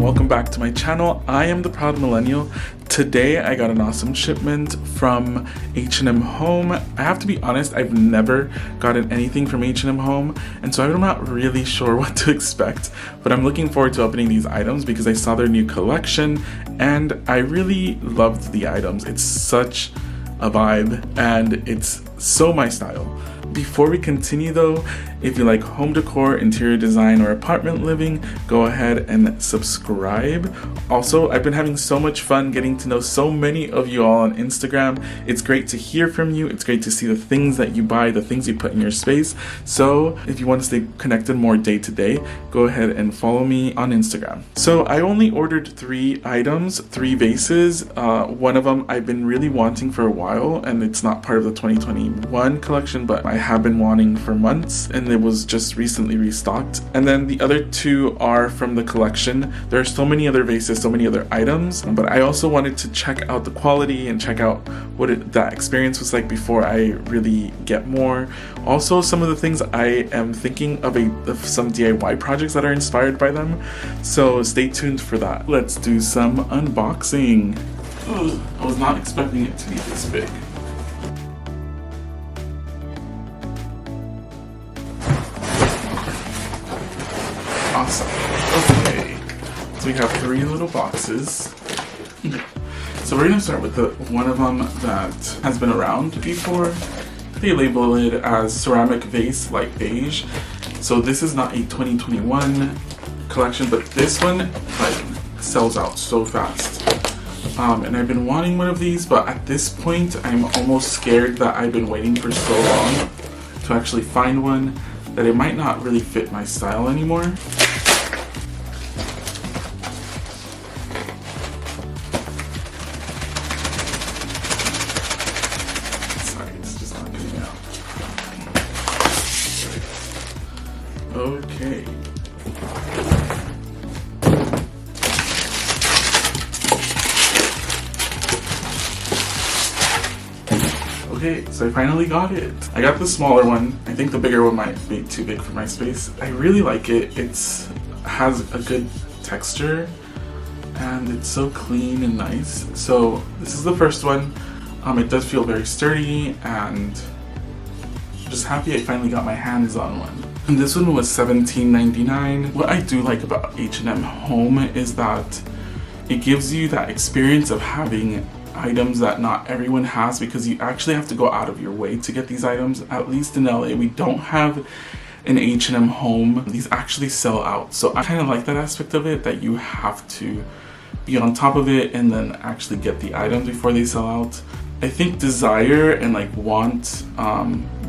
and welcome back to my channel. I am the Proud Millennial. Today I got an awesome shipment from H&M Home. I have to be honest, I've never gotten anything from H&M Home, and so I'm not really sure what to expect, but I'm looking forward to opening these items because I saw their new collection and I really loved the items. It's such a vibe and it's so my style. Before we continue though, if you like home decor, interior design, or apartment living, go ahead and subscribe. Also, I've been having so much fun getting to know so many of you all on Instagram. It's great to hear from you. It's great to see the things that you buy, the things you put in your space. So if you want to stay connected more day to day, go ahead and follow me on Instagram. So I only ordered 3 items, 3 vases. One of them I've been really wanting for a while, and it's not part of the 2021 collection, but I have been wanting for months, and it was just recently restocked. And then the other 2 are from the collection. There are so many other vases, so many other items, but I also wanted to check out the quality and check out what that experience was like before I really get more. Also, some of the things I am thinking of some DIY projects that are inspired by them, so stay tuned for that. Let's do some unboxing. Ugh, I was not expecting it to be this big. Awesome. Okay, so we have 3 little boxes. So we're gonna start with the one of them that has been around before. They label it as ceramic vase light beige. So this is not a 2021 collection, but this one like sells out so fast. And I've been wanting one of these, but at this point I'm almost scared that I've been waiting for so long to actually find one that it might not really fit my style anymore. Sorry, it's just not coming out. Okay. Okay, so I finally got it. I got the smaller one. I think the bigger one might be too big for my space. I really like it. It has a good texture and it's so clean and nice. So this is the first one. It does feel very sturdy, and I'm just happy I finally got my hands on one. And this one was $17.99. What I do like about H&M Home is that it gives you that experience of having items that not everyone has, because you actually have to go out of your way to get these items. At least in LA, we don't have an H&M Home. These actually sell out. So I kind of like that aspect of it, that you have to be on top of it and then actually get the items before they sell out. I think desire and like want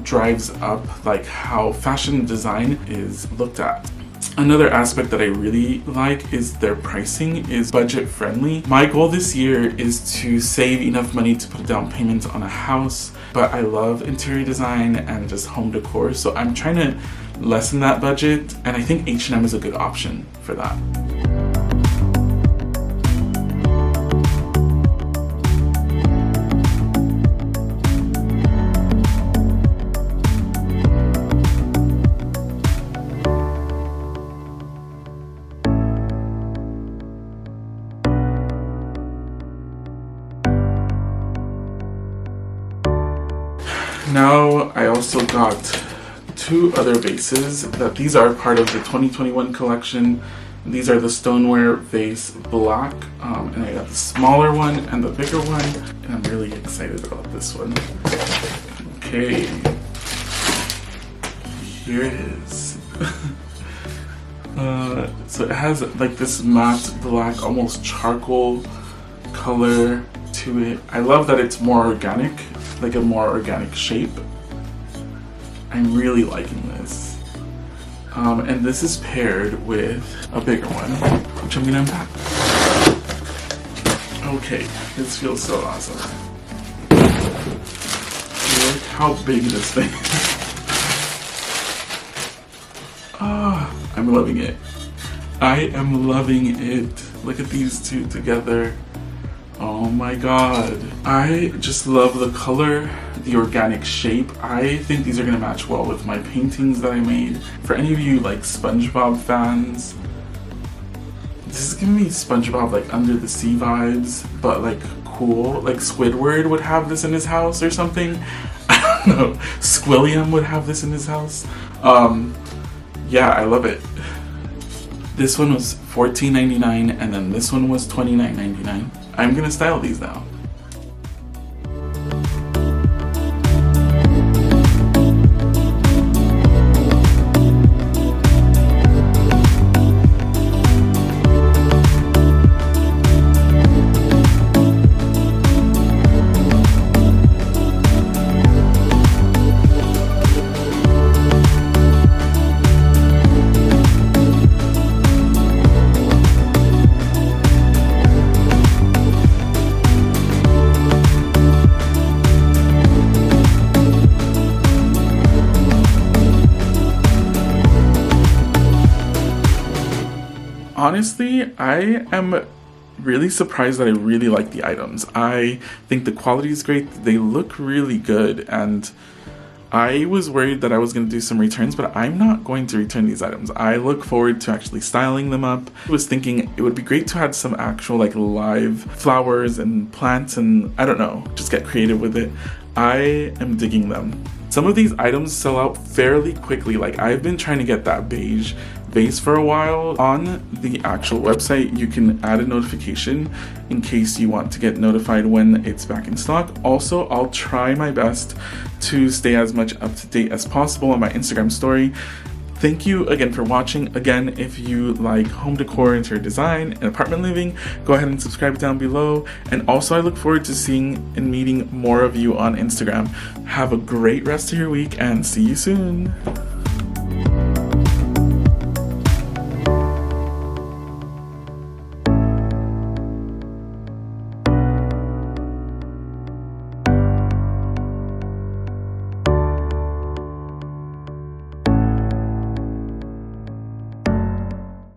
drives up like how fashion design is looked at. Another aspect that I really like is their pricing is budget friendly. My goal this year is to save enough money to put a down payment on a house, but I love interior design and just home decor, so I'm trying to lessen that budget, and I think H&M is a good option for that. Now I also got 2 other vases that these are part of the 2021 collection. These are the Stoneware Vase Black, and I got the smaller one and the bigger one, and I'm really excited about this one. Okay, here it is. So it has like this matte black, almost charcoal color to it. I love that it's more organic, like a more organic shape. I'm really liking this. And this is paired with a bigger one, which I'm gonna unpack. Okay, this feels so awesome. Look how big this thing is. Ah, I'm loving it. I am loving it. Look at these 2 together. Oh my god. I just love the color, the organic shape. I think these are gonna match well with my paintings that I made. For any of you like SpongeBob fans, this is giving me SpongeBob like under the sea vibes, but like cool. Like Squidward would have this in his house or something. I don't know. Squilliam would have this in his house. Yeah, I love it. This one was $14.99 and then this one was $29.99. I'm gonna style these now. Honestly, I am really surprised that I really like the items. I think the quality is great, they look really good, and I was worried that I was going to do some returns, but I'm not going to return these items. I look forward to actually styling them up. I was thinking it would be great to have some actual like live flowers and plants and I don't know, just get creative with it. I am digging them. Some of these items sell out fairly quickly. Like I've been trying to get that beige vase for a while. On the actual website, you can add a notification in case you want to get notified when it's back in stock. Also, I'll try my best to stay as much up to date as possible on my Instagram story. Thank you again for watching. Again, if you like home decor, interior design, and apartment living, go ahead and subscribe down below. And also I look forward to seeing and meeting more of you on Instagram. Have a great rest of your week and see you soon.